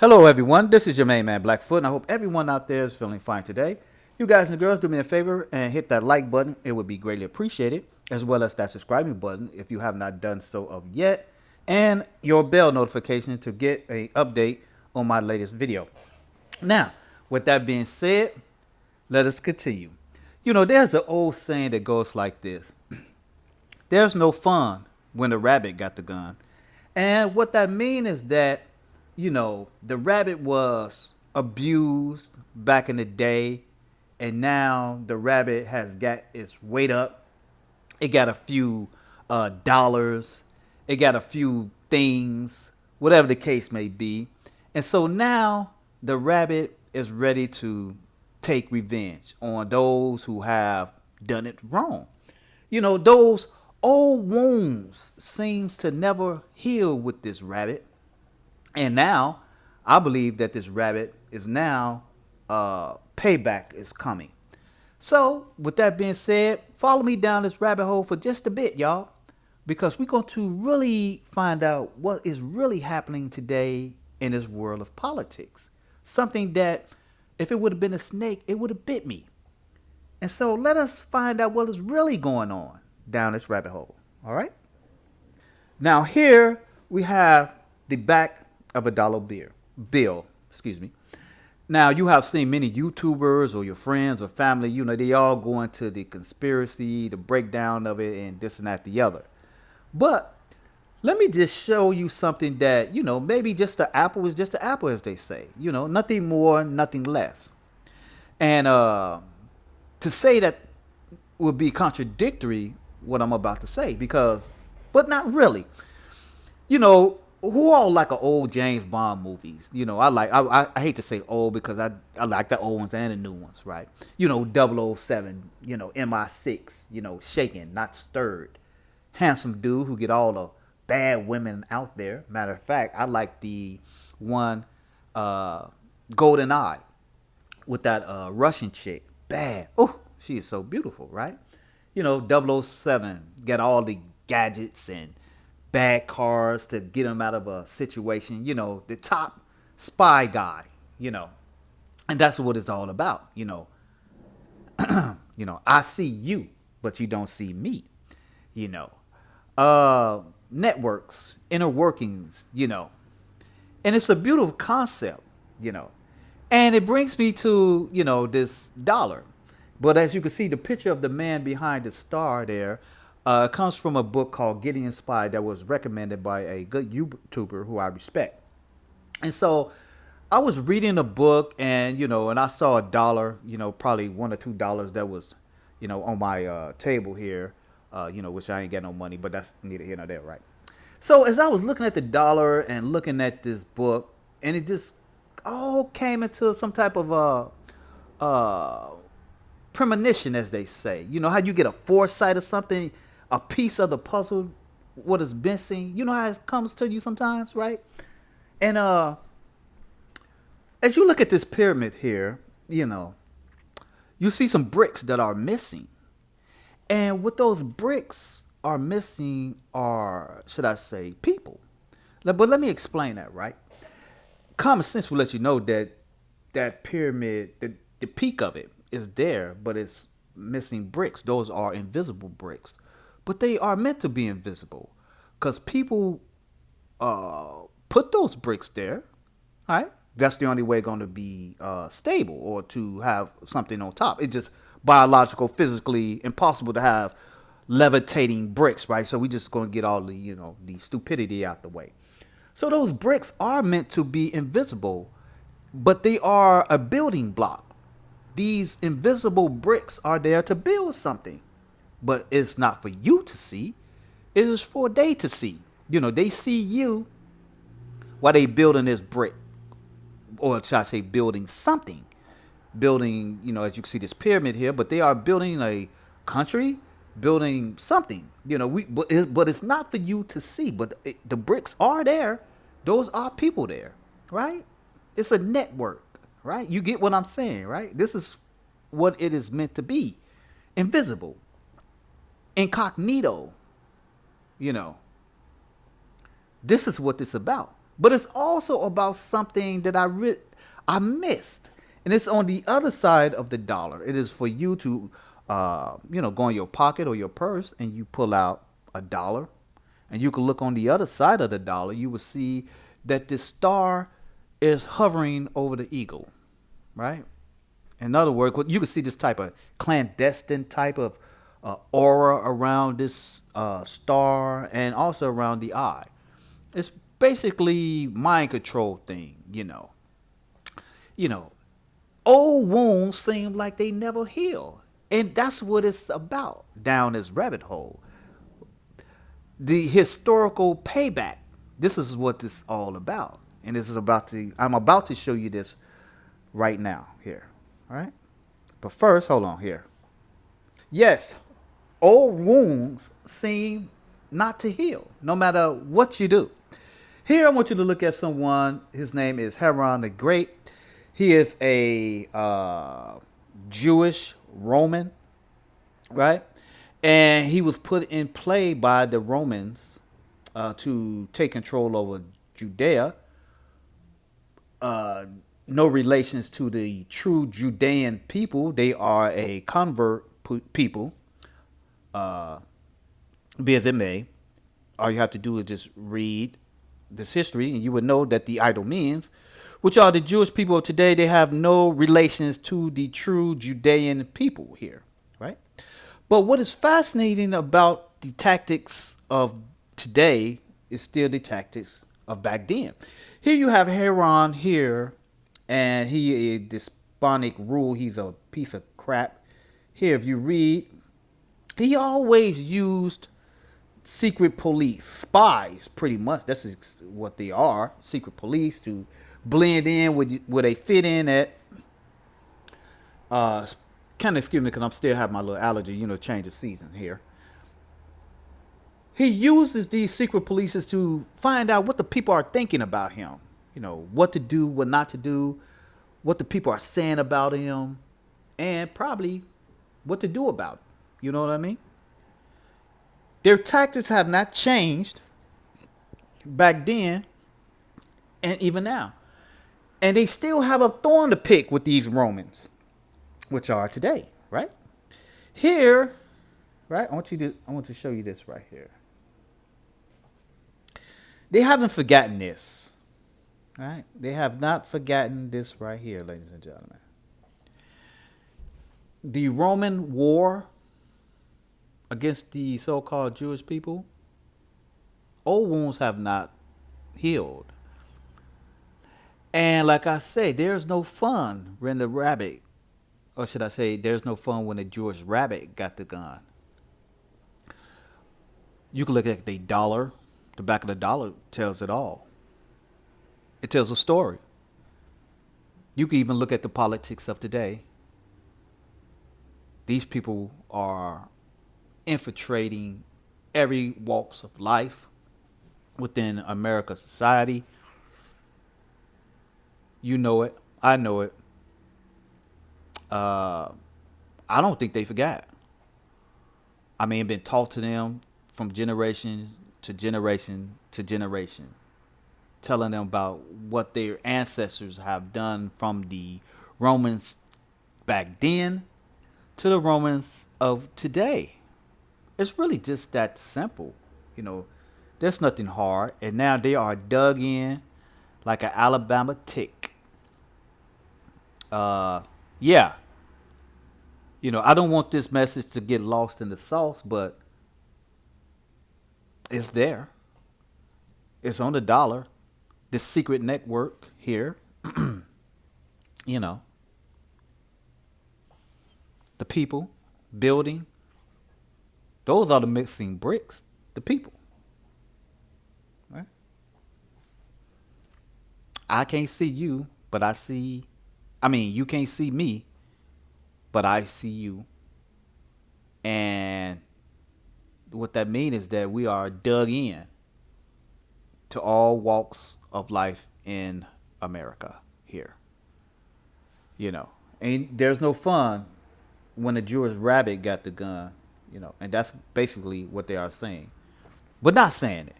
Hello, everyone. This is your main man, Blackfoot, and I hope everyone out there is feeling fine today. You guys and girls, do me a favor and hit that like button. It would be greatly appreciated, as well as that subscribing button if you have not done so of yet, and your bell notification to get an update on my latest video. Now, with that being said, let us continue. There's an old saying that goes like this: There's no fun when the rabbit got the gun. And what that means is that the rabbit was abused back in the day, and now the rabbit has got its weight up. It got a few dollars, it got a few things, whatever the case may be. And so now the rabbit is ready to take revenge on those who have done it wrong. Those old wounds seems to never heal with this rabbit. And now, I believe that this rabbit is now, payback is coming. So, with that being said, follow me down this rabbit hole for just a bit, y'all, because we're going to really find out what is really happening today in this world of politics. Something that, if it would have been a snake, it would have bit me. And so, let us find out what is really going on down this rabbit hole. All right? Now, here we have the back of a dollar bill. Excuse me. Now, you have seen many YouTubers or your friends or family, they all go into the conspiracy, the breakdown of it, and this and that, the other. But let me just show you something that, maybe just the apple is just the apple, as they say. Nothing more, nothing less. And to say that would be contradictory what I'm about to say, but not really. Who all like an old James Bond movies? I hate to say old because I like the old ones and the new ones, right? 007, MI6, shaken, not stirred. Handsome dude who get all the bad women out there. Matter of fact, I like the one Golden Eye with that Russian chick. Bad. Oh, she is so beautiful, right? 007 got all the gadgets and bad cars to get him out of a situation, the top spy guy, and that's what it's all about. I see you, but you don't see me, networks, inner workings, and it's a beautiful concept, and it brings me to, this dollar. But as you can see, the picture of the man behind the star there comes from a book called Gideon Spies that was recommended by a good YouTuber who I respect. And so I was reading a book and I saw a dollar, probably $1 or $2 that was, on my table here, which I ain't got no money, but that's neither here nor there, right? So as I was looking at the dollar and looking at this book, and it just all came into some type of premonition, as they say. How you get a foresight of something, a piece of the puzzle, what is missing. How it comes to you sometimes, right? And as you look at this pyramid here, you see some bricks that are missing. And what those bricks are missing are, should I say, people. But let me explain that, right? Common sense will let you know that that pyramid, the peak of it is there, but it's missing bricks. Those are invisible bricks. But they are meant to be invisible because people put those bricks there, right? That's the only way going to be stable or to have something on top. It's just biological, physically impossible to have levitating bricks, right? So we just going to get all the, the stupidity out the way. So those bricks are meant to be invisible, but they are a building block. These invisible bricks are there to build something. But it's not for you to see. It is for they to see. They see you while they building this brick. Or should I say building something. Building, as you can see this pyramid here. But they are building a country. Building something. But it's not for you to see. But the bricks are there. Those are people there. Right? It's a network. Right? You get what I'm saying, right? This is what it is meant to be. Invisible. Incognito. This is what this is about. But it's also about something that I missed, and it's on the other side of the dollar. It is for you to, go in your pocket or your purse, and you pull out $1, and you can look on the other side of the dollar. You will see that the star is hovering over the eagle, right? In other words, you can see this type of clandestine type of aura around this star and also around the eye. It's basically mind control thing, You know, old wounds seem like they never heal. And that's what it's about down this rabbit hole. The historical payback. This is what this is all about. And I'm about to show you this right now here. All right? But first, hold on here. Yes, old wounds seem not to heal, no matter what you do. Here, I want you to look at someone. His name is Herod the Great. He is a Jewish Roman, right? And he was put in play by the Romans to take control over Judea. No relations to the true Judean people. They are a convert people, be as it may. All you have to do is just read this history, and you would know that the Idumeans, which are the Jewish people of today, they have no relations to the true Judean people here, right? But what is fascinating about the tactics of today is still the tactics of back then. Here you have Heron here, and he is despotic rule. He's a piece of crap. Here, if you read, he always used secret police, spies, pretty much. That's what they are, secret police, to blend in with where they fit in at. Kind of excuse me because I'm still have my little allergy, change of season here. He uses these secret polices to find out what the people are thinking about him. What to do, what not to do, what the people are saying about him, and probably what to do about it. You know what I mean? Their tactics have not changed back then and even now. And they still have a thorn to pick with these Romans, which are today, right? Here, right? I want to show you this right here. They haven't forgotten this. Right? They have not forgotten this right here, ladies and gentlemen. The Roman war against the so-called Jewish people, old wounds have not healed. And like I say, there's no fun when the rabbit, or should I say, there's no fun when the Jewish rabbit got the gun. You can look at the dollar. The back of the dollar tells it all. It tells a story. You can even look at the politics of today. These people are infiltrating every walks of life within America's society. You know it. I know it. I don't think they forgot. I mean, it's been taught to them from generation to generation to generation, telling them about what their ancestors have done from the Romans back then to the Romans of today. It's really just that simple. There's nothing hard. And now they are dug in like an Alabama tick. Yeah. I don't want this message to get lost in the sauce, but it's there. It's on the dollar. This secret network here. The people building. Those are the mixing bricks. The people. Right? I can't see you, but you can't see me, but I see you. And what that means is that we are dug in to all walks of life in America here. And there's no fun when a Jewish rabbit got the gun, and that's basically what they are saying, but not saying it,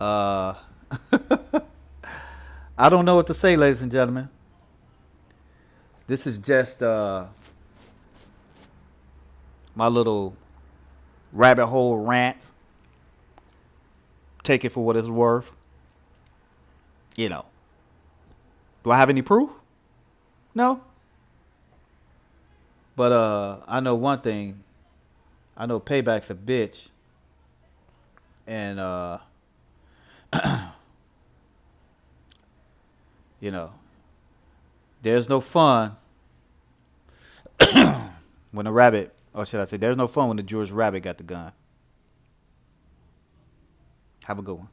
Uh, I don't know what to say, ladies and gentlemen. This is just my little rabbit hole rant. Take it for what it's worth. You know. Do I have any proof? No. But I know one thing. I know payback's a bitch. And you know, there's no fun when a rabbit, or should I say, there's no fun when the Jewish rabbit got the gun. Have a good one.